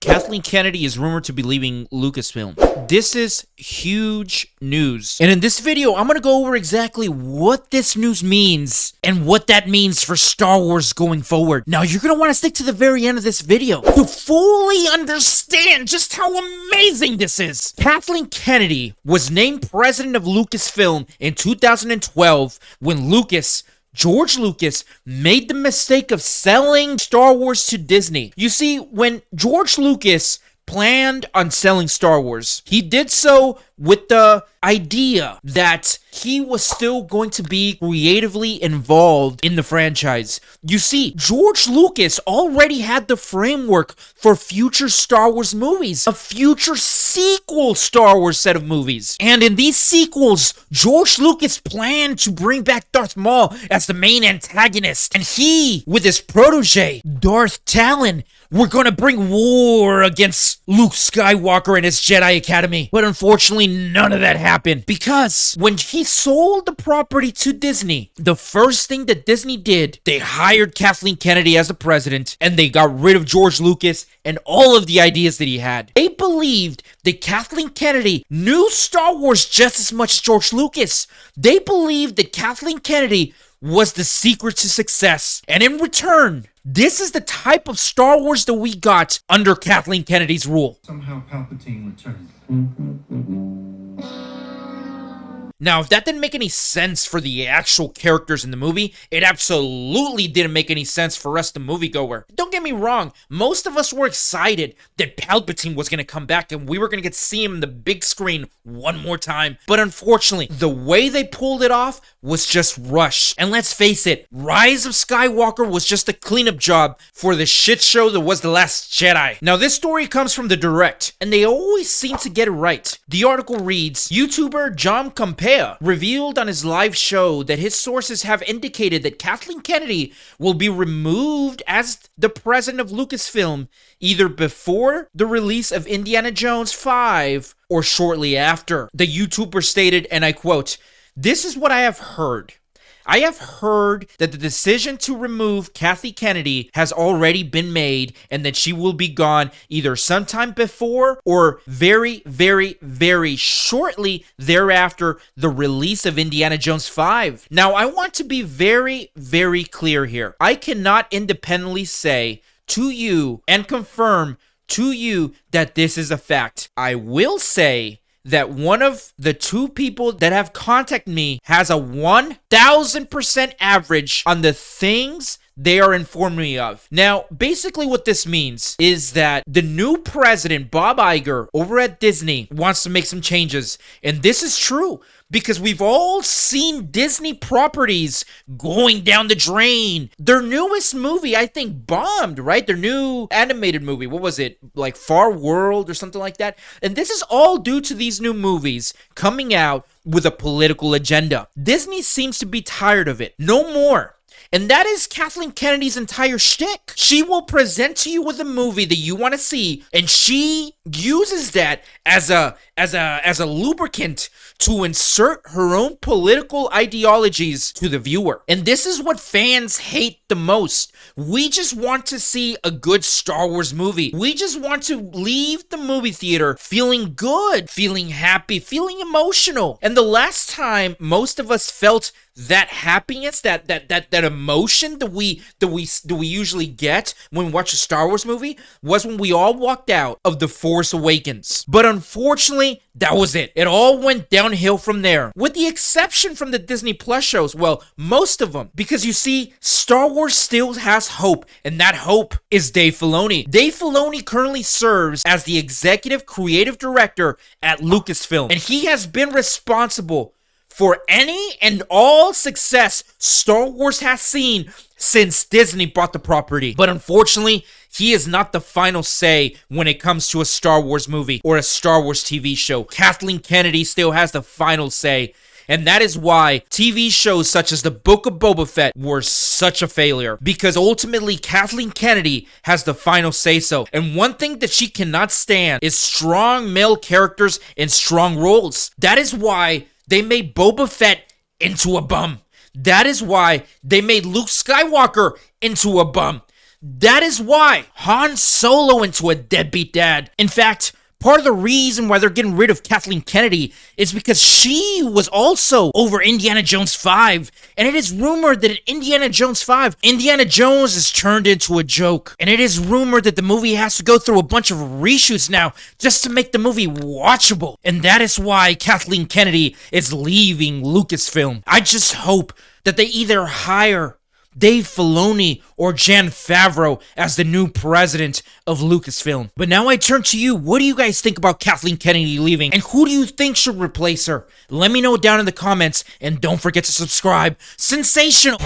Kathleen Kennedy is rumored to be leaving Lucasfilm. This is huge news. And in this video, I'm gonna go over exactly what this news means and what that means for Star Wars going forward. Now, you're gonna wanna stick to the very end of this video to fully understand just how amazing this is. Kathleen Kennedy was named president of Lucasfilm in 2012 when George Lucas made the mistake of selling Star Wars to Disney. You see, when George Lucas planned on selling Star Wars, he did so with the idea that he was still going to be creatively involved in the franchise. You see, George Lucas already had the framework for future Star Wars movies, a future sequel Star Wars set of movies. And in these sequels, George Lucas planned to bring back Darth Maul as the main antagonist. And he, with his protege, Darth Talon, were gonna bring war against Luke Skywalker and his Jedi Academy. But unfortunately, none of that happened, because when he sold the property to Disney, the first thing that Disney did, they hired Kathleen Kennedy as the president, and they got rid of George Lucas and all of the ideas that he had. They believed that Kathleen Kennedy knew Star Wars just as much as George Lucas. They believed that Kathleen Kennedy was the secret to success. And in return, this is the type of Star Wars that we got under Kathleen Kennedy's rule. Somehow Palpatine returned. Now, if that didn't make any sense for the actual characters in the movie, it absolutely didn't make any sense for us, the moviegoer. Don't get me wrong, most of us were excited that Palpatine was going to come back and we were going to get to see him in the big screen one more time. But unfortunately, the way they pulled it off was just rushed. And let's face it, Rise of Skywalker was just a cleanup job for the shit show that was The Last Jedi. Now, this story comes from The Direct, and they always seem to get it right. The article reads, YouTuber John Campea revealed on his live show that his sources have indicated that Kathleen Kennedy will be removed as the president of Lucasfilm either before the release of Indiana Jones 5 or shortly after. The YouTuber stated, and I quote, "This is what I have heard. I have heard that the decision to remove Kathy Kennedy has already been made and that she will be gone either sometime before or very, very, very shortly thereafter the release of Indiana Jones 5. Now, I want to be very, very clear here. I cannot independently say to you and confirm to you that this is a fact. I will say that one of the two people that have contacted me has a 1,000% average on the things they are informing me of. Now, basically what this means is that the new president, Bob Iger, over at Disney, wants to make some changes. And this is true, because we've all seen Disney properties going down the drain. Their newest movie, I think, bombed, right? Their new animated movie, what was it? Like Far World or something like that? And this is all due to these new movies coming out with a political agenda. Disney seems to be tired of it. No more. And that is Kathleen Kennedy's entire shtick. She will present to you with a movie that you want to see, and she uses that as a lubricant to insert her own political ideologies to the viewer. And this is what fans hate the most. We just want to see a good Star Wars movie. We just want to leave the movie theater feeling good, feeling happy, feeling emotional. And the last time most of us felt that happiness, that emotion that we usually get when we watch a Star Wars movie was when we all walked out of The Force Awakens. But unfortunately, that was it. It all went downhill from there. With the exception from the Disney Plus shows, well, most of them. Because you see, Star Wars still has hope, and that hope is Dave Filoni. Dave Filoni currently serves as the executive creative director at Lucasfilm, and he has been responsible for any and all success Star Wars has seen since Disney bought the property. But unfortunately, he is not the final say when it comes to a Star Wars movie or a Star Wars TV show. Kathleen Kennedy still has the final say. And that is why TV shows such as The Book of Boba Fett were such a failure. Because ultimately, Kathleen Kennedy has the final say-so. And one thing that she cannot stand is strong male characters in strong roles. That is why they made Boba Fett into a bum. That is why they made Luke Skywalker into a bum. That is why Han Solo into a deadbeat dad. In fact, part of the reason why they're getting rid of Kathleen Kennedy is because she was also over Indiana Jones 5. And it is rumored that in Indiana Jones 5, Indiana Jones is turned into a joke. And it is rumored that the movie has to go through a bunch of reshoots now just to make the movie watchable. And that is why Kathleen Kennedy is leaving Lucasfilm. I just hope that they either hire Dave Filoni or Jon Favreau as the new president of Lucasfilm. But now I turn to you. What do you guys think about Kathleen Kennedy leaving? And who do you think should replace her? Let me know down in the comments. And don't forget to subscribe. Sensational!